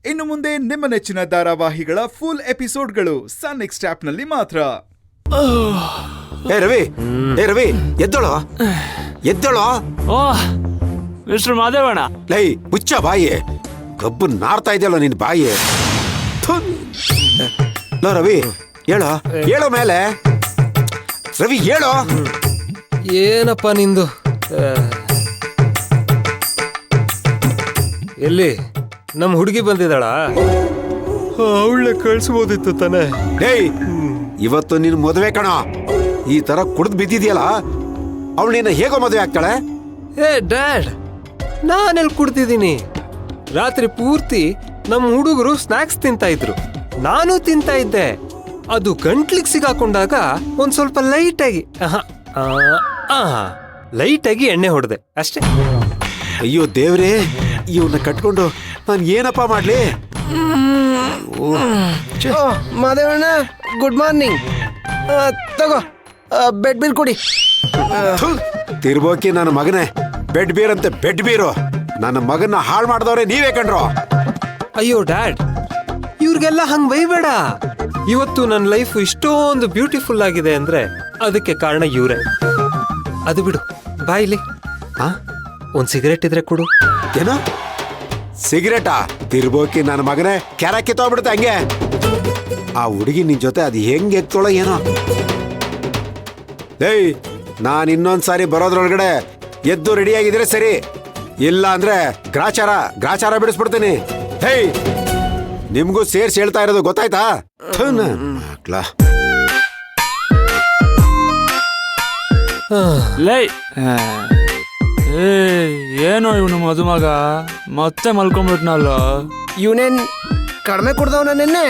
ಇನ್ನು ಮುಂದೆ ನಿಮ್ಮ ನೆಚ್ಚಿನ ಧಾರಾವಾಹಿಗಳ ಫುಲ್ ಎಪಿಸೋಡ್ಗಳು ಸನ್ ನೆಕ್ಸ್ಟ್ ಆಪ್ನಲ್ಲಿ ಮಾತ್ರ. ಏ ರವಿ ಎದ್ದಳೋ ಓಹ್ ಮಿಸ್ಟರ್ ಮಾದೇವಣ್ಣ. ಲೈ ಮುಚ್ಚ ಬಾಯಿ, ಕಬ್ಬು ನಾರ್ತಾ ಇದೆಯಲ್ಲ ನಿನ್ ಬಾಯಿ. ಲೋ ರವಿ ಹೇಳೋ ಮೇಲೆ. ರವಿ ಹೇಳೋ. ಏನಪ್ಪ ನಿಂದು? ಎಲ್ಲಿ ನಮ್ ಹುಡುಗಿ ಬಂದಿದ್ದಾಳ? ಅವಳೆ ಕಳ್ಸ್ಬೋದಿತ್ತು ತಾನೆ. ಏಯ್ ಇವತ್ತು ನಿನ್ ಮದುವೆ ಕಣೋ. ಈ ತರ ಕುಡ್ದು ಬಿದ್ದಿದ್ಯಲ್ಲ, ಅವಳು ನಿನ್ನ ಹೇಗೋ ಮದುವೆ ಆಗ್ತಾಳೆ? ಏ ಡ್ಯಾಡ್, ನಾನೆಲ್ಲಿ ಕುಡ್ತಿದ್ದೀನಿ? ರಾತ್ರಿ ಪೂರ್ತಿ ನಮ್ಮ ಹುಡುಗರು ಸ್ನಾಕ್ಸ್ ತಿಂತಾ ಇದ್ರು, ನಾನು ತಿಂತಾ ಇದ್ದೆ. ಅದು ಗಂಟ್ಲಿಗೆ ಸಿಗಾಕೊಂಡಾಗ ಒಂದ್ ಸ್ವಲ್ಪ ಲೈಟಾಗಿ ಎಣ್ಣೆ ಹೊಡೆದೆ ಅಷ್ಟೇ. ಅಯ್ಯೋ ದೇವ್ರೇ, ಇವನ್ನ ಕಟ್ಕೊಂಡು ನಾನು ಏನಪ್ಪ ಮಾಡ್ಲಿ? ಮಾದೇವಣ್ಣ ಗುಡ್ ಮಾರ್ನಿಂಗ್. ತಗೋ ಬೆಡ್ ಬಿಲ್ ಕೊಡಿ. ತಿರ್ಬೋಕಿ ನನ್ನ ಮಗನೇ, ಬೆಡ್ ಬೀರ್ ಅಂತೆ ಬೆಡ್ ಬೀರು. ನನ್ನ ಮಗನ್ನ ಹಾಳು ಮಾಡಿದವ್ರೆ ನೀವೇ ಕಂಡ್ರು. ಅಯ್ಯೋ ಡ್ಯಾಡ್, ಇವ್ರಿಗೆಲ್ಲ ಹಂಗ್ ಬೈಬೇಡ. ಇವತ್ತು ನನ್ನ ಲೈಫ್ ಇಷ್ಟೊಂದು ಬ್ಯೂಟಿಫುಲ್ ಆಗಿದೆ ಅಂದ್ರೆ ಅದಕ್ಕೆ ಕಾರಣ ಇವ್ರೆ. ಅದು ಬಿಡು, ಬಾಯಿಲಿ ಒಂದ್ ಸಿಗರೇಟ್ ಇದ್ರೆ ಕೊಡು. ಏನೋ ಸಿಗರೇಟಾ? ತಿರ್ಬೋಕಿ ನನ್ನ ಮಗನೇ, ಕ್ಯಾರ ಕಿತ್ತೋಗ್ಬಿಡುತ್ತೆ ಹಂಗೆ. ಆ ಹುಡುಗಿ ನಿನ್ ಜೊತೆ ಅದು ಹೆಂಗ್ ಎತ್ತೋಳ ಏನೋ. ಏಯ್, ನಾನು ಇನ್ನೊಂದ್ಸಾರಿ ಬರೋದ್ರೊಳಗಡೆ ಎದ್ದು ರೆಡಿಯಾಗಿದ್ರೆ ಸರಿ, ಇಲ್ಲ ಅಂದ್ರೆ ಗ್ರಾಚಾರ ಬಿಡಿಸ್ಬಿಡ್ತೀನಿ. ಹೇಯ್, ನಿಮ್ಗೂ ಸೇರ್ಸಿ ಹೇಳ್ತಾ ಇರೋದು ಗೊತ್ತಾಯ್ತಾ? ಲೈ ಏನೋ ಇವನು ಮದುಮಗ ಮತ್ತೆ ಮಲ್ಕೊಂಡ್ಬಿಟ್ನಲ್ಲ. ಇವನೇನ್ ಕಡಿಮೆ ಕುಡ್ದವನ ನಿನ್ನೆ?